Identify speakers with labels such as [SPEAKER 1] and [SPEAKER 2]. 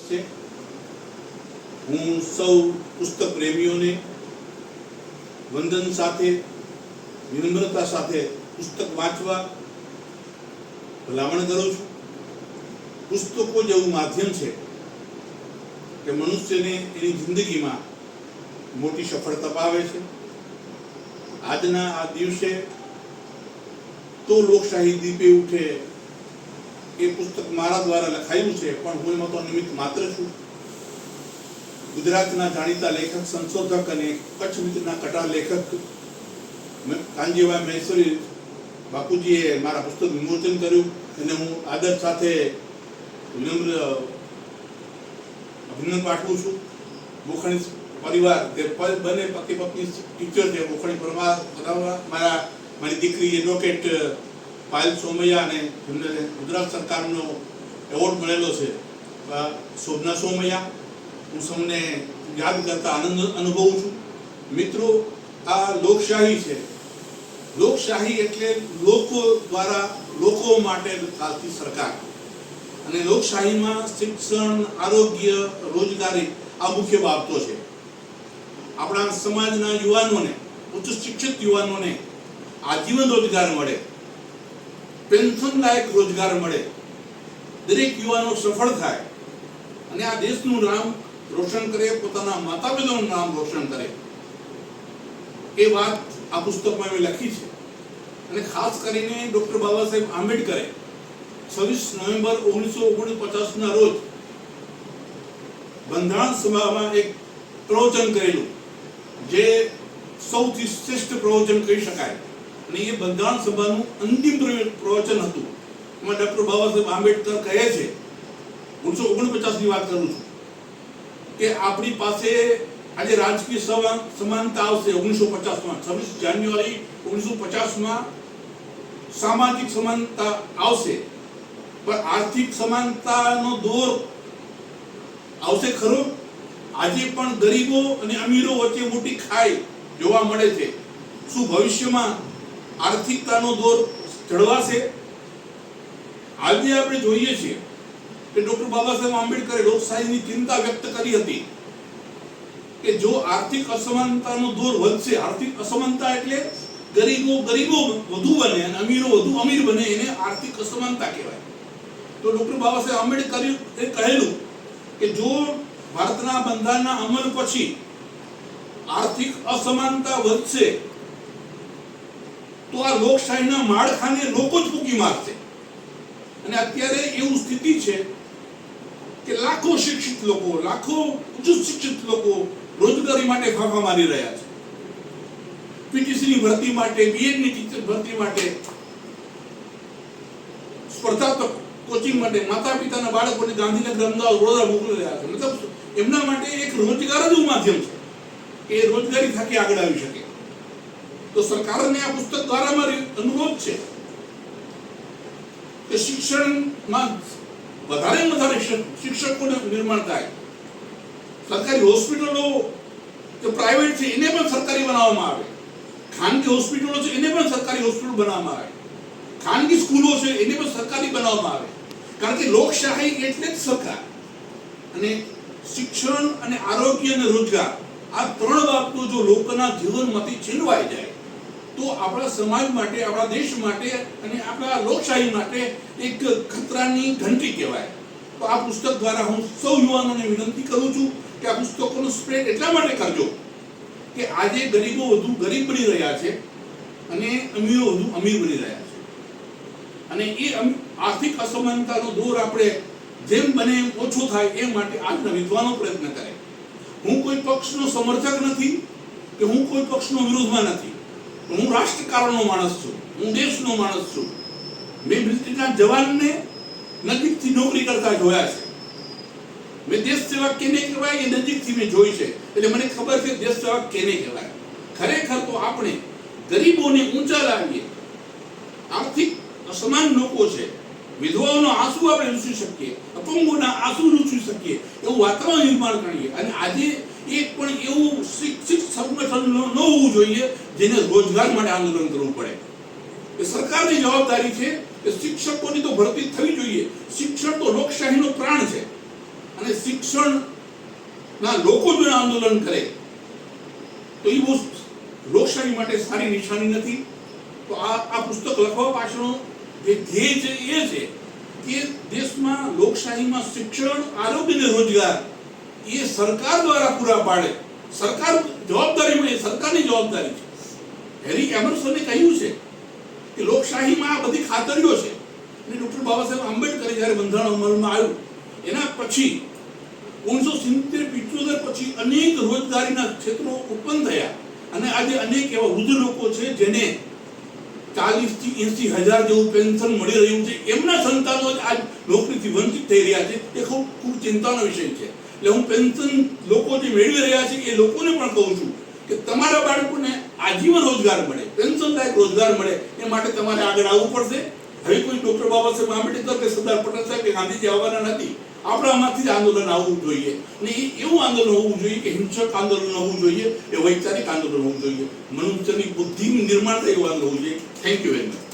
[SPEAKER 1] છે। હું સૌ પુસ્તક પ્રેમીઓને વંદન સાથે વિનમ્રતા સાથે પુસ્તક વાંચવા ભલામણ કરું છું। પુસ્તકો જેવું માધ્યમ છે કે મનુષ્યને એની જિંદગીમાં મોટી સફળતા પાવે છે। આજના આ દિવસે તો લોકશાહી દીપે ઉઠે એ પુસ્તક મારા દ્વારા લખાયું છે, પણ હું એમાં તો નિમિત્ત માત્ર છું। ગુજરાતના જાણીતા લેખક, સંશોધક અને કચ્છ મિત્રના કટાર લેખક કાનજીભાઈ મહેશ્વરી બાપુજીએ મારા પુસ્તક વિમોચન કર્યું, અને હું આદર સાથે વિનમ્ર અભિનંદન પાઠવું છું। બોખણી પરિવાર તે બંને પતિ પત્ની ટીચર છે, બોખણી પરમાર મારી દીકરી એડવોકેટ પાયલ સોમૈયા, અને જેમને ગુજરાત સરકારનો એવોર્ડ મળેલો છે શોભના સોમૈયા, હું સૌને યાદ કરતા આનંદ અનુભવું છું। મિત્રો, આ લોકશાહી છે। લોકશાહી એટલે લોકો દ્વારા લોકો માટે ચાલતી સરકાર, અને લોકશાહીમાં શિક્ષણ, આરોગ્ય, રોજગારી આ મુખ્ય બાબતો છે। આપણા સમાજના યુવાનોને, ઉચ્ચ શિક્ષિત યુવાનોને આજીવન રોજગાર મળે, પેન્શન લાયક રોજગાર મળે, દરેક યુવાનો સફળ થાય અને આ દેશનું નામ રોશન કરે, પોતાના માતા પિતાનું નામ રોશન કરે, એ વાત આ પુસ્તકમાં મેં લખી છે। અને ખાસ કરીને ડોક્ટર બાબા સાહેબ આંબેડકરે 26 નવેમ્બર 1949 ના રોજ બંધારણ સભામાં એક પ્રવચન કરેલું, જે સૌથી શ્રેષ્ઠ પ્રવચન કહી શકાય, અને એ બંધારણ સભાનું અંતિમ પ્રવચન હતું। એમાં ડોક્ટર બાબા સાહેબ આંબેડકર કહે છે, 1949 ની વાત કરું છું, કે આપણી પાસે આજે રાજકીય સમાનતા આવશે 1950માં, 26 જાન્યુઆરી 1950માં સામાજિક સમાનતા આવશે, પણ આર્થિક સમાનતાનો દોર આવશે ખરો? આજે પણ ગરીબો અને અમીરો વચ્ચે મોટી ખાઈ જોવા મળે છે। શું ભવિષ્યમાં આર્થિકતાનો દોર જળવાશે? આજે આપણે જોઈએ છીએ કે ડોક્ટર બાબા સાહેબ આંબેડકરે લોકશાહીની ચિંતા વ્યક્ત કરી હતી કે જો આર્થિક અસમાનતાનો દોર વધશે, આર્થિક અસમાનતા એટલે ગરીબો વધુ બને અને અમીરો વધુ અમીર બને, એને આર્થિક અસમાનતા કહેવાય। તો ડોક્ટર બાબા સાહેબ આંબેડકરે કહેલું કે જો ભારતના બંધારણના અમલ પછી આર્થિક અસમાનતા વધશે તો આ લોકશાહીના માળખાને લોકો જ ફૂંકી મારશે। અને અત્યારે એવું સ્થિતિ છે કે લાખો શિક્ષિત લોકો, લાખો ઉચ્ચ શિક્ષિત લોકો રોજગારી માટે ફાંફા મારી રહ્યા છે। પીટીસીની ભરતી માટે, બીએડની ટીચર ભરતી માટે, સ્પર્ધાત્મક કોચિંગ માટે માતા પિતાના બાળકોને ગાંધીનગર, અમદાવાદ, વડોદરા મોકલી રહ્યા છે। મતલબ એમના માટે એક રોજગાર જ માધ્યમ છે કે એ રોજગારી થકી આગળ આવી શકે। તો સરકારને આ પુસ્તક દ્વારા મારી અનુરોધ છે કે શિક્ષણમાં વધારે શિક્ષકોનું નિર્માણ થાય। સરકારી હોસ્પિટલો કે પ્રાઇવેટ છે એને પણ સરકારી બનાવવામાં આવે, ખાનગી હોસ્પિટલો છે એને પણ સરકારી હોસ્પિટલ બનાવવામાં આવે, ખાનગી સ્કૂલો છે એને પણ સરકારી બનાવવામાં આવે। કારણ કે લોકશાહી એટલે જ સરકાર, અને શિક્ષણ અને આરોગ્ય અને રોજગાર આ ત્રણ બાબતો જો લોકોના જીવનમાંથી છીનવાઈ જાય તો આપણા સમાજ માટે, આપણા દેશ માટે અને આપણા લોકશાહી માટે એક ખતરાની ઘંટી કહેવાય। તો આ પુસ્તક દ્વારા હું સૌ યુવાનોને વિનંતી કરું છું કે આ પુસ્તકોનો સ્પ્રેડ એટલા માટે કરજો કે આજે ગરીબો વધુ ગરીબ બની રહ્યા છે અને અમીરો વધુ અમીર બની રહ્યા છે, અને એ આર્થિક અસમાનતાનો દોર આપણે જેમ બને એમ ઓછો થાય એ માટે આજના વિદ્વાનો પ્રયત્ન કરે। હું કોઈ પક્ષનો સમર્થક નથી કે હું કોઈ પક્ષનો વિરોધમાં નથી, હું રાષ્ટ્રકારણનો માણસ છું, હું દેશનો માણસ છું। મેં મિલિટરીના જવાનને નજીકથી નોકરી કરતા જોયા છે, મેં દેશ સેવા કેને કહેવાય એ નજીકથી મેં જોઈ છે, એટલે મને ખબર છે દેશ સેવા કેને કહેવાય। ખરેખર તો આપણે ગરીબોને ઊંચા લાવીએ, આર્થિક અસમાન લોકો છે, વિધવાઓનો આંસુ આપણે લૂછી શકીએ, અપંગોના આંસુ લૂછી શકીએ એવું વાતાવરણ નિર્માણ કરીએ। અને આજે એક પણ એવું શિક્ષિત સંગઠન ન હોવું જોઈએ જેને રોજગાર માટે આંદોલન કરવું પડે। એ સરકારની જવાબદારી છે કે શિક્ષકોની તો ભરતી થવી જોઈએ। શિક્ષણ તો લોકશાહીનો પ્રાણ છે, અને શિક્ષણના લોકો જો આંદોલન કરે તો એ બહુ લોકશાહી માટે સારી નિશાની નથી. તો આ પુસ્તક લખવા પાછળનો જે ધ્યેય છે એ છે કે દેશમાં લોકશાહીમાં શિક્ષણ, આરોગ્ય અને રોજગાર એ સરકાર દ્વારા પૂરા પાડે. સરકાર જવાબદારીમાં, એ સરકારની જવાબદારી છે. હેરી એમર્સને કહ્યું છે કે લોકશાહીમાં આ બધી ખાતરીઓ છે. અને ડૉક્ટર બાબા સાહેબ આંબેડકરે જ્યારે બંધારણ અમલમાં આવ્યું એના પછી 1970-75 પછી અનેક રોજગારીના ક્ષેત્રો ઉત્પન્ન થયા અને આજે અનેક એવા વૃદ્ધ લોકો છે જેને 40-80 હજાર જેવું પેન્શન મળી રહ્યું છે. એમના સંતાનો આજ નોકરીથી વંચિત થઈ રહ્યા છે. એ ખૂબ ચિંતાનો વિષય છે. એટલે હું પેન્શન લોકો જે મેળવી રહ્યા છે એ લોકોને પણ કહું છું કે તમારા બાળકોને આજીવન રોજગાર મળે, પેન્શન લાયક રોજગાર મળે, એ માટે તમારે આગળ આવવું પડશે. હવે કોઈ ડૉક્ટર બાબા સાહેબ આંબેડકર કે સરદાર પટેલ સાહેબ કે ગાંધીજી આવવાના નથી. આપણામાંથી જ આંદોલન આવવું જોઈએ અને એવું આંદોલન હોવું જોઈએ કે હિંસક આંદોલન હોવું જોઈએ, એ વૈચારિક આંદોલન હોવું જોઈએ, મનુષ્યની બુદ્ધિનું નિર્માણ થાય એવું આંદોલન હોવું જોઈએ. Thank you very much.